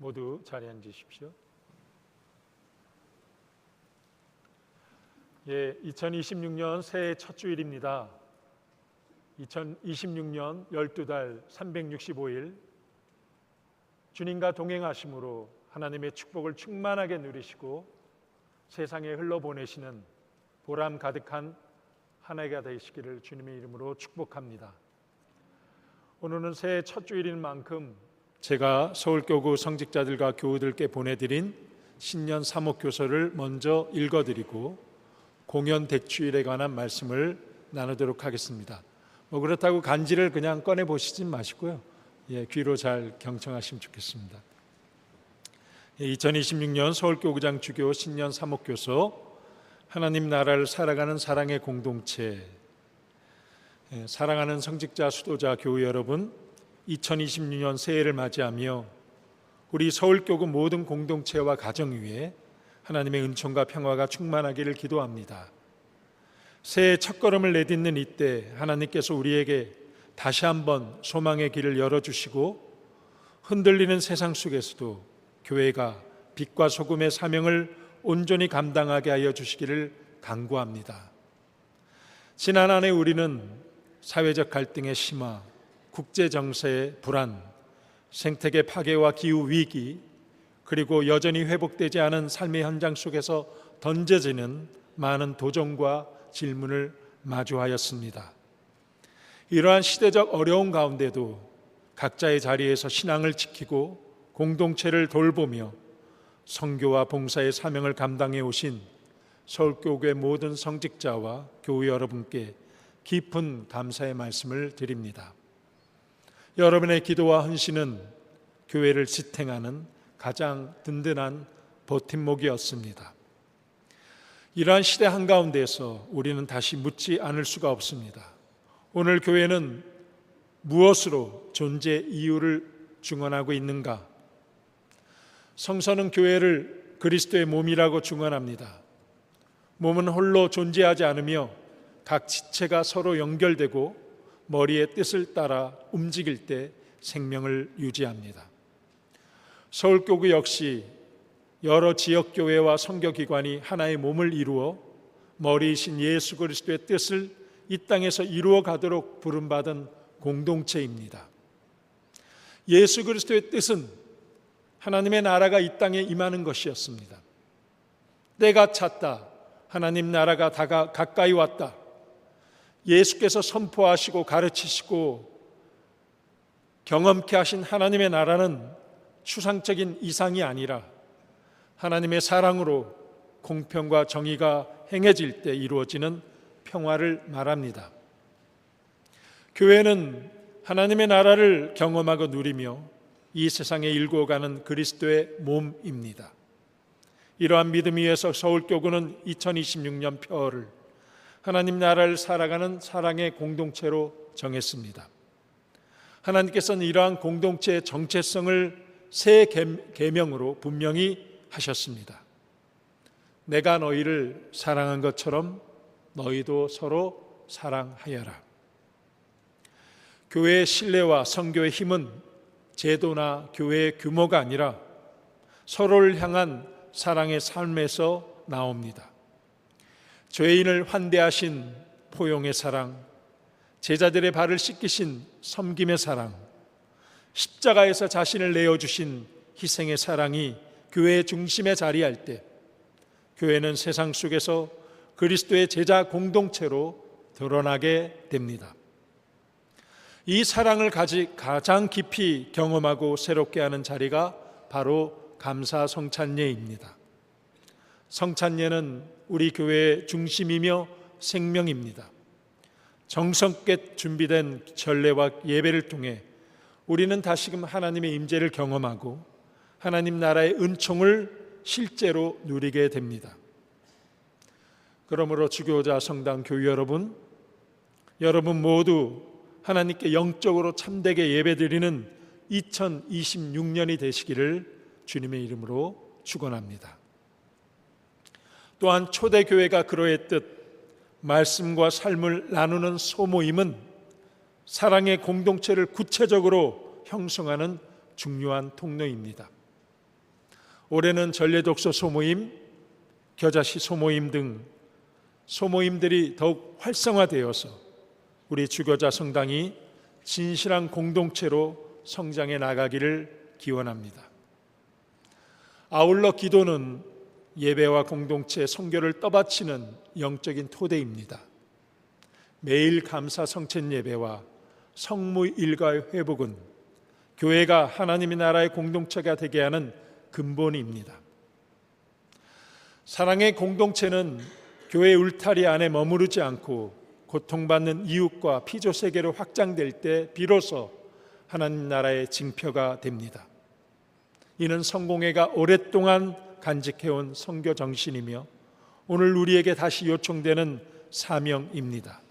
모두 자리에 앉으십시오. 2026년 새해 첫 주일입니다. 2026년 12달 365일 주님과 동행하심으로 하나님의 축복을 충만하게 누리시고 세상에 흘러보내시는 보람 가득한 한 해가 되시기를 주님의 이름으로 축복합니다. 오늘은 새해 첫 주일인 만큼 제가 서울교구 성직자들과 교우들께 보내드린 신년 사목교서를 먼저 읽어드리고 공연 대추일에 관한 말씀을 나누도록 하겠습니다. 그렇다고 간지를 그냥 꺼내보시진 마시고요. 귀로 잘 경청하시면 좋겠습니다. 2026년 서울교구장 주교 신년 사목교서 하나님 나라를 살아가는 사랑의 공동체. 사랑하는 성직자 수도자 교우 여러분, 2026년 새해를 맞이하며 우리 서울교구 모든 공동체와 가정 위에 하나님의 은총과 평화가 충만하기를 기도합니다. 새해 첫걸음을 내딛는 이때 하나님께서 우리에게 다시 한번 소망의 길을 열어주시고 흔들리는 세상 속에서도 교회가 빛과 소금의 사명을 온전히 감당하게 하여 주시기를 간구합니다. 지난 한 해 우리는 사회적 갈등의 심화, 국제 정세의 불안, 생태계 파괴와 기후 위기, 그리고 여전히 회복되지 않은 삶의 현장 속에서 던져지는 많은 도전과 질문을 마주하였습니다. 이러한 시대적 어려운 가운데도 각자의 자리에서 신앙을 지키고 공동체를 돌보며 선교와 봉사의 사명을 감당해 오신 서울교구의 모든 성직자와 교우 여러분께 깊은 감사의 말씀을 드립니다. 여러분의 기도와 헌신은 교회를 지탱하는 가장 든든한 버팀목이었습니다. 이러한 시대 한가운데에서 우리는 다시 묻지 않을 수가 없습니다. 오늘 교회는 무엇으로 존재 이유를 증언하고 있는가? 성서는 교회를 그리스도의 몸이라고 증언합니다. 몸은 홀로 존재하지 않으며 각 지체가 서로 연결되고 머리의 뜻을 따라 움직일 때 생명을 유지합니다. 서울교구 역시 여러 지역교회와 선교기관이 하나의 몸을 이루어 머리이신 예수 그리스도의 뜻을 이 땅에서 이루어 가도록 부름받은 공동체입니다. 예수 그리스도의 뜻은 하나님의 나라가 이 땅에 임하는 것이었습니다. 때가 찼다. 하나님 나라가 가까이 왔다. 예수께서 선포하시고 가르치시고 경험케 하신 하나님의 나라는 추상적인 이상이 아니라 하나님의 사랑으로 공평과 정의가 행해질 때 이루어지는 평화를 말합니다. 교회는 하나님의 나라를 경험하고 누리며 이 세상에 일구어가는 그리스도의 몸입니다. 이러한 믿음 위에서 서울교구는 2026년 표어를 하나님 나라를 살아가는 사랑의 공동체로 정했습니다. 하나님께서는 이러한 공동체의 정체성을 새 계명으로 분명히 하셨습니다. 내가 너희를 사랑한 것처럼 너희도 서로 사랑하여라. 교회의 신뢰와 선교의 힘은 제도나 교회의 규모가 아니라 서로를 향한 사랑의 삶에서 나옵니다. 죄인을 환대하신 포용의 사랑, 제자들의 발을 씻기신 섬김의 사랑, 십자가에서 자신을 내어주신 희생의 사랑이 교회의 중심에 자리할 때 교회는 세상 속에서 그리스도의 제자 공동체로 드러나게 됩니다. 이 사랑을 가장 깊이 경험하고 새롭게 하는 자리가 바로 감사 성찬예입니다. 성찬예는 우리 교회의 중심이며 생명입니다. 정성껏 준비된 전례와 예배를 통해 우리는 다시금 하나님의 임재를 경험하고 하나님 나라의 은총을 실제로 누리게 됩니다. 그러므로 주교자 성당 교우 여러분 모두 하나님께 영적으로 참되게 예배드리는 2026년이 되시기를 주님의 이름으로 축원합니다. 또한 초대교회가 그러했듯 말씀과 삶을 나누는 소모임은 사랑의 공동체를 구체적으로 형성하는 중요한 통로입니다. 올해는 전래독서 소모임, 겨자씨 소모임 등 소모임들이 더욱 활성화되어서 우리 주교자 성당이 진실한 공동체로 성장해 나가기를 기원합니다. 아울러 기도는 예배와 공동체, 선교를 떠받치는 영적인 토대입니다. 매일 감사 성찬 예배와 성무 일가의 회복은 교회가 하나님의 나라의 공동체가 되게 하는 근본입니다. 사랑의 공동체는 교회 울타리 안에 머무르지 않고 고통받는 이웃과 피조 세계로 확장될 때 비로소 하나님 나라의 징표가 됩니다. 이는 성공회가 오랫동안 간직해온 선교 정신이며 오늘 우리에게 다시 요청되는 사명입니다.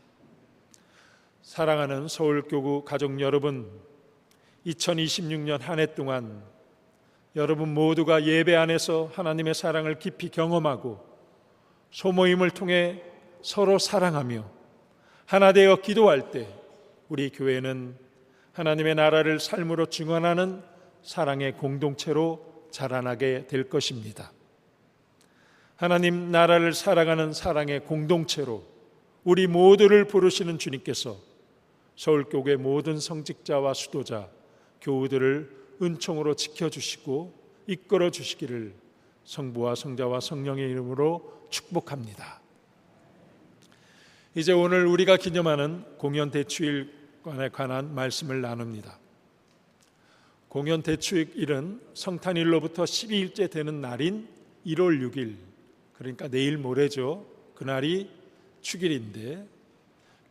사랑하는 서울교구 가족 여러분, 2026년 한 해 동안 여러분 모두가 예배 안에서 하나님의 사랑을 깊이 경험하고 소모임을 통해 서로 사랑하며 하나 되어 기도할 때 우리 교회는 하나님의 나라를 삶으로 증언하는 사랑의 공동체로 자라나게 될 것입니다. 하나님 나라를 살아가는 사랑의 공동체로 우리 모두를 부르시는 주님께서 서울교구의 모든 성직자와 수도자, 교우들을 은총으로 지켜주시고 이끌어 주시기를 성부와 성자와 성령의 이름으로 축복합니다. 이제 오늘 우리가 기념하는 공연 대축일에 관한 말씀을 나눕니다. 공연 대축일은 성탄일로부터 12일째 되는 날인 1월 6일, 그러니까 내일 모레죠. 그날이 축일인데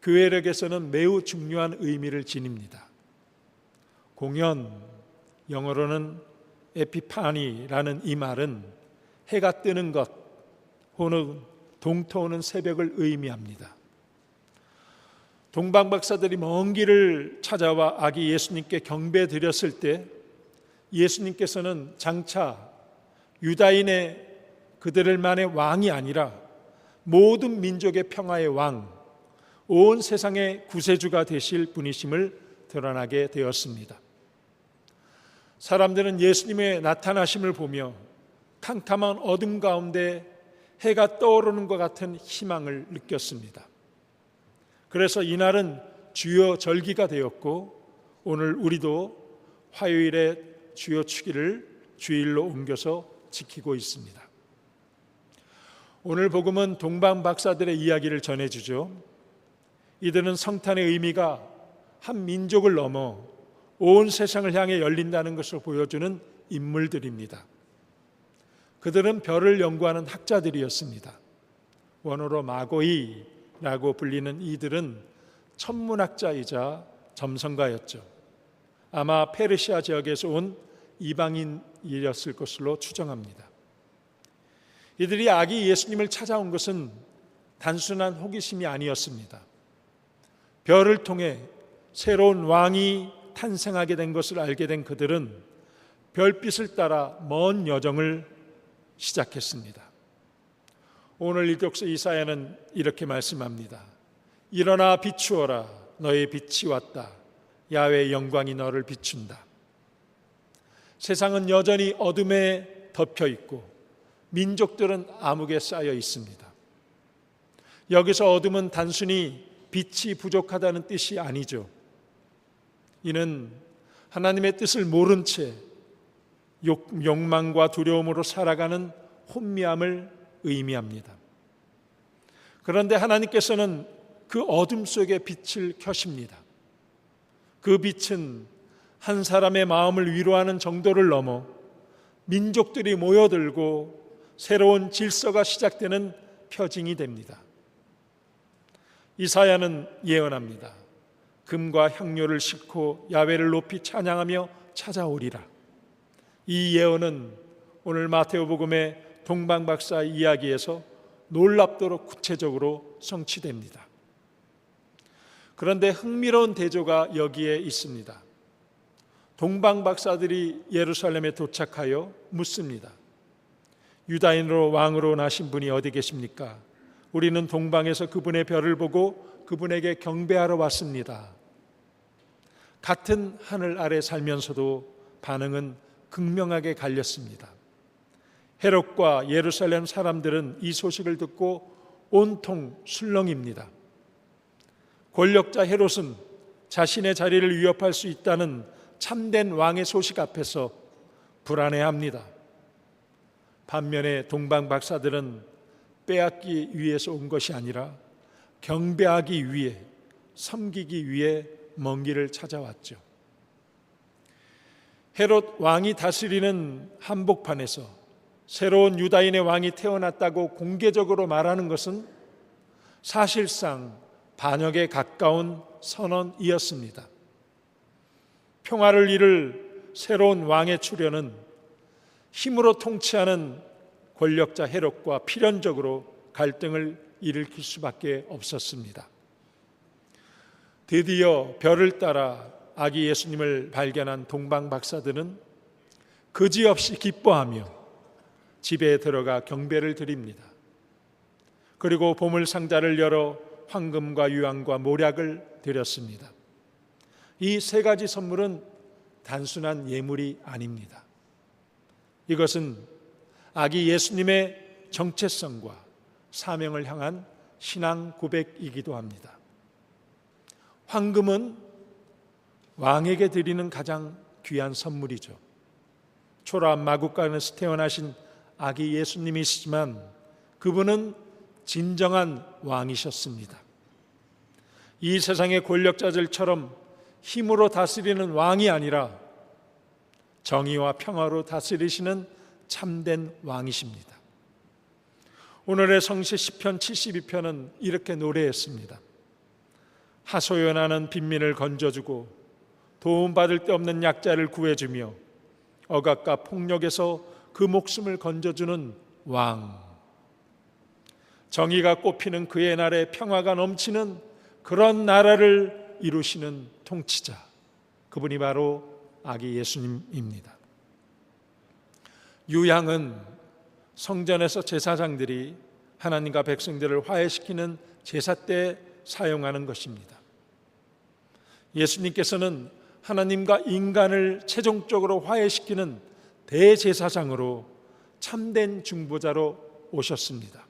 교회력에서는 매우 중요한 의미를 지닙니다. 공연, 영어로는 에피파니라는 이 말은 해가 뜨는 것 혹은 동토오는 새벽을 의미합니다. 동방박사들이 먼 길을 찾아와 아기 예수님께 경배 드렸을 때 예수님께서는 장차 유다인의 그들만의 왕이 아니라 모든 민족의 평화의 왕, 온 세상의 구세주가 되실 분이심을 드러나게 되었습니다. 사람들은 예수님의 나타나심을 보며 캄캄한 어둠 가운데 해가 떠오르는 것 같은 희망을 느꼈습니다. 그래서 이날은 주요 절기가 되었고 오늘 우리도 화요일에 주요 축일을 주일로 옮겨서 지키고 있습니다. 오늘 복음은 동방 박사들의 이야기를 전해주죠. 이들은 성탄의 의미가 한 민족을 넘어 온 세상을 향해 열린다는 것을 보여주는 인물들입니다. 그들은 별을 연구하는 학자들이었습니다. 원어로 마고이라고 불리는 이들은 천문학자이자 점성가였죠. 아마 페르시아 지역에서 온 이방인이었을 것으로 추정합니다. 이들이 아기 예수님을 찾아온 것은 단순한 호기심이 아니었습니다. 별을 통해 새로운 왕이 탄생하게 된 것을 알게 된 그들은 별빛을 따라 먼 여정을 시작했습니다. 오늘 일독서 이사야는 이렇게 말씀합니다. 일어나 비추어라, 너의 빛이 왔다. 야훼의 영광이 너를 비춘다. 세상은 여전히 어둠에 덮여 있고 민족들은 암흑에 쌓여 있습니다. 여기서 어둠은 단순히 빛이 부족하다는 뜻이 아니죠. 이는 하나님의 뜻을 모른 채 욕망과 두려움으로 살아가는 혼미함을 의미합니다. 그런데 하나님께서는 그 어둠 속에 빛을 켜십니다. 그 빛은 한 사람의 마음을 위로하는 정도를 넘어 민족들이 모여들고 새로운 질서가 시작되는 표징이 됩니다. 이사야는 예언합니다. 금과 향료를 싣고 야훼를 높이 찬양하며 찾아오리라. 이 예언은 오늘 마태오복음의 동방박사의 이야기에서 놀랍도록 구체적으로 성취됩니다. 그런데 흥미로운 대조가 여기에 있습니다. 동방박사들이 예루살렘에 도착하여 묻습니다. 유다인으로 왕으로 나신 분이 어디 계십니까? 우리는 동방에서 그분의 별을 보고 그분에게 경배하러 왔습니다. 같은 하늘 아래 살면서도 반응은 극명하게 갈렸습니다. 헤롯과 예루살렘 사람들은 이 소식을 듣고 온통 술렁입니다. 권력자 헤롯은 자신의 자리를 위협할 수 있다는 참된 왕의 소식 앞에서 불안해합니다. 반면에 동방 박사들은 빼앗기 위해서 온 것이 아니라 경배하기 위해, 섬기기 위해 먼 길을 찾아왔죠. 헤롯 왕이 다스리는 한복판에서 새로운 유다인의 왕이 태어났다고 공개적으로 말하는 것은 사실상 반역에 가까운 선언이었습니다. 평화를 이룰 새로운 왕의 출현은 힘으로 통치하는 권력자 헤롯과 필연적으로 갈등을 일으킬 수밖에 없었습니다. 드디어 별을 따라 아기 예수님을 발견한 동방 박사들은 그지없이 기뻐하며 집에 들어가 경배를 드립니다. 그리고 보물 상자를 열어 황금과 유황과 모략을 드렸습니다. 이 세 가지 선물은 단순한 예물이 아닙니다. 이것은 아기 예수님의 정체성과 사명을 향한 신앙 고백이기도 합니다. 황금은 왕에게 드리는 가장 귀한 선물이죠. 초라한 마구간에서 태어나신 아기 예수님이시지만 그분은 진정한 왕이셨습니다. 이 세상의 권력자들처럼 힘으로 다스리는 왕이 아니라 정의와 평화로 다스리시는 참된 왕이십니다. 오늘의 성시 시편 72편은 이렇게 노래했습니다. 하소연하는 빈민을 건져주고 도움받을 데 없는 약자를 구해주며 억압과 폭력에서 그 목숨을 건져주는 왕, 정의가 꽃피는 그의 날에 평화가 넘치는 그런 나라를 이루시는 통치자, 그분이 바로 아기 예수님입니다. 유향은 성전에서 제사장들이 하나님과 백성들을 화해시키는 제사 때 사용하는 것입니다. 예수님께서는 하나님과 인간을 최종적으로 화해시키는 대제사장으로 참된 중보자로 오셨습니다.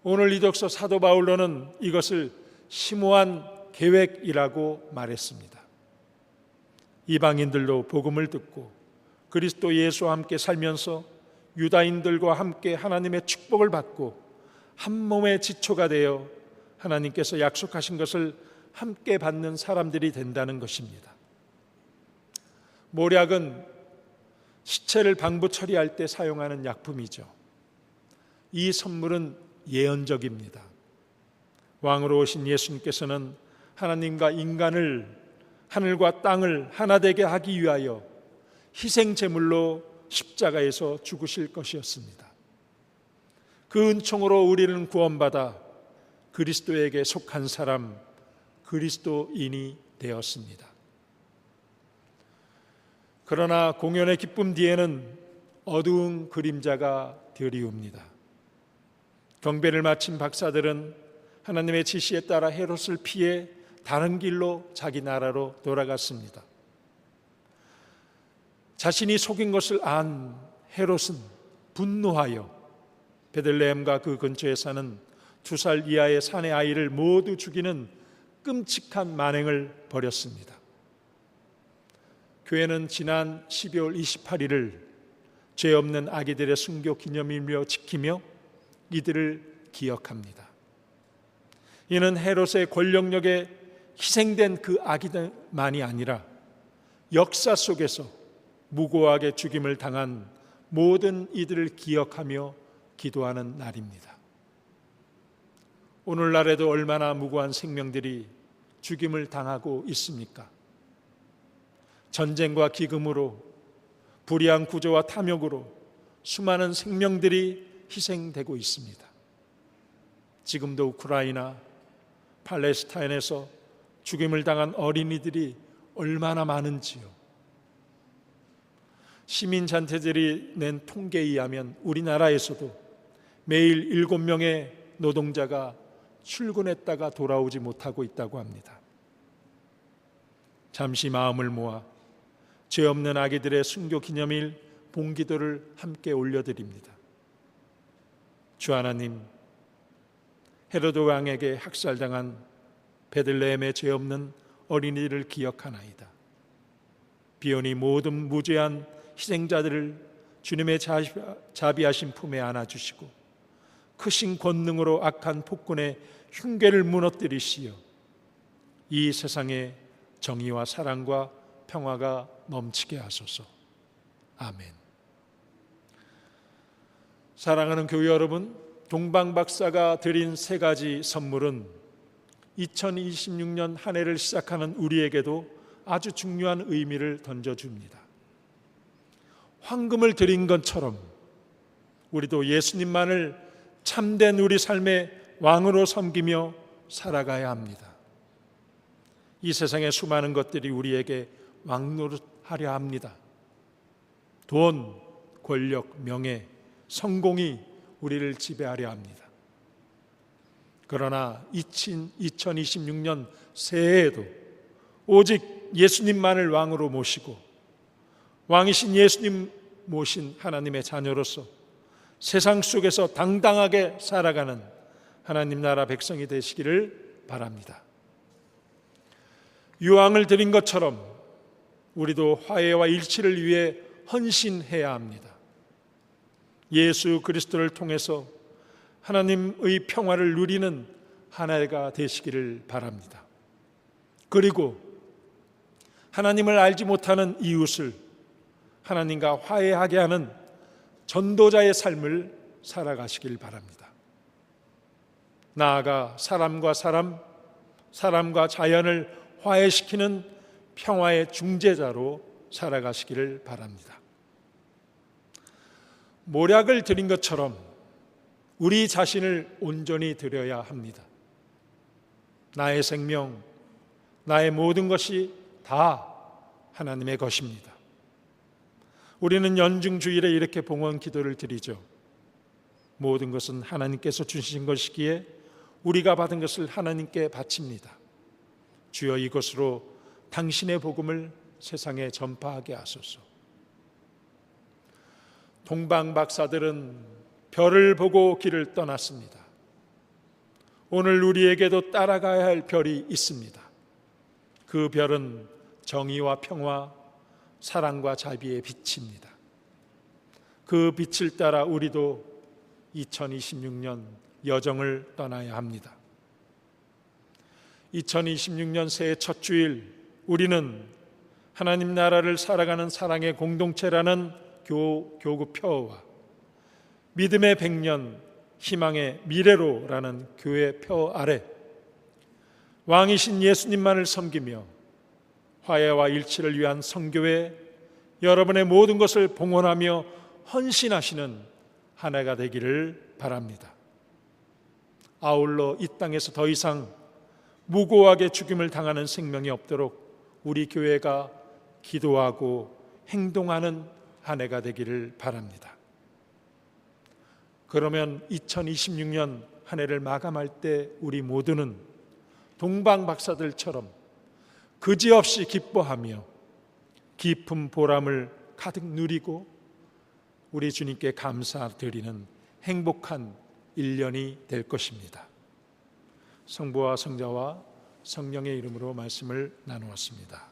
오늘 이독서 사도 바울로는 이것을 심오한 계획이라고 말했습니다. 이방인들도 복음을 듣고 그리스도 예수와 함께 살면서 유다인들과 함께 하나님의 축복을 받고 한 몸의 지초가 되어 하나님께서 약속하신 것을 함께 받는 사람들이 된다는 것입니다. 모략은 시체를 방부 처리할 때 사용하는 약품이죠. 이 선물은 예언적입니다. 왕으로 오신 예수님께서는 하나님과 인간을, 하늘과 땅을 하나 되게 하기 위하여 희생 제물로 십자가에서 죽으실 것이었습니다. 그 은총으로 우리는 구원받아 그리스도에게 속한 사람, 그리스도인이 되었습니다. 그러나 공연의 기쁨 뒤에는 어두운 그림자가 드리웁니다. 경배를 마친 박사들은 하나님의 지시에 따라 헤롯을 피해 다른 길로 자기 나라로 돌아갔습니다. 자신이 속인 것을 안 헤롯은 분노하여 베들레헴과 그 근처에 사는 2살 이하의 사내 아이를 모두 죽이는 끔찍한 만행을 벌였습니다. 교회는 지난 12월 28일을 죄 없는 아기들의 순교 기념일로 지키며 이들을 기억합니다. 이는 헤롯의 권력력에 희생된 그 아기들만이 아니라 역사 속에서 무고하게 죽임을 당한 모든 이들을 기억하며 기도하는 날입니다. 오늘날에도 얼마나 무고한 생명들이 죽임을 당하고 있습니까? 전쟁과 기금으로, 불의한 구조와 탐욕으로 수많은 생명들이 희생되고 있습니다. 지금도 우크라이나, 팔레스타인에서 죽임을 당한 어린이들이 얼마나 많은지요. 시민단체들이 낸 통계에 의하면 우리나라에서도 매일 7명의 노동자가 출근했다가 돌아오지 못하고 있다고 합니다. 잠시 마음을 모아 죄 없는 아기들의 순교 기념일 봉기도를 함께 올려드립니다. 주 하나님, 헤로드 왕에게 학살당한 베들레헴의 죄 없는 어린이를 기억하나이다. 비오니 모든 무죄한 희생자들을 주님의 자비하신 품에 안아주시고 크신 권능으로 악한 폭군의 흉계를 무너뜨리시어 이 세상에 정의와 사랑과 평화가 넘치게 하소서. 아멘. 사랑하는 교회 여러분, 동방박사가 드린 3가지 선물은 2026년 한 해를 시작하는 우리에게도 아주 중요한 의미를 던져줍니다. 황금을 드린 것처럼 우리도 예수님만을 참된 우리 삶의 왕으로 섬기며 살아가야 합니다. 이 세상의 수많은 것들이 우리에게 왕노릇하려 합니다. 돈, 권력, 명예, 성공이 우리를 지배하려 합니다. 그러나 2026년 새해에도 오직 예수님만을 왕으로 모시고 왕이신 예수님 모신 하나님의 자녀로서 세상 속에서 당당하게 살아가는 하나님 나라 백성이 되시기를 바랍니다. 유황을 드린 것처럼 우리도 화해와 일치를 위해 헌신해야 합니다. 예수 그리스도를 통해서 하나님의 평화를 누리는 한 해가 되시기를 바랍니다. 그리고 하나님을 알지 못하는 이웃을 하나님과 화해하게 하는 전도자의 삶을 살아가시길 바랍니다. 나아가 사람과 사람, 사람과 자연을 화해시키는 평화의 중재자로 살아가시기를 바랍니다. 모략을 드린 것처럼 우리 자신을 온전히 드려야 합니다. 나의 생명, 나의 모든 것이 다 하나님의 것입니다. 우리는 연중주일에 이렇게 봉헌 기도를 드리죠. 모든 것은 하나님께서 주신 것이기에 우리가 받은 것을 하나님께 바칩니다. 주여 이것으로 당신의 복음을 세상에 전파하게 하소서. 동방박사들은 별을 보고 길을 떠났습니다. 오늘 우리에게도 따라가야 할 별이 있습니다. 그 별은 정의와 평화, 사랑과 자비의 빛입니다. 그 빛을 따라 우리도 2026년 여정을 떠나야 합니다. 2026년 새해 첫 주일 우리는 하나님 나라를 살아가는 사랑의 공동체라는 교구표와 믿음의 100년, 희망의 미래로라는 교회 표 아래 왕이신 예수님만을 섬기며 화해와 일치를 위한 선교회, 여러분의 모든 것을 봉헌하며 헌신하시는 한 해가 되기를 바랍니다. 아울러 이 땅에서 더 이상 무고하게 죽임을 당하는 생명이 없도록 우리 교회가 기도하고 행동하는 한 해가 되기를 바랍니다. 그러면 2026년 한 해를 마감할 때 우리 모두는 동방박사들처럼 그지없이 기뻐하며 깊은 보람을 가득 누리고 우리 주님께 감사드리는 행복한 1년이 될 것입니다. 성부와 성자와 성령의 이름으로 말씀을 나누었습니다.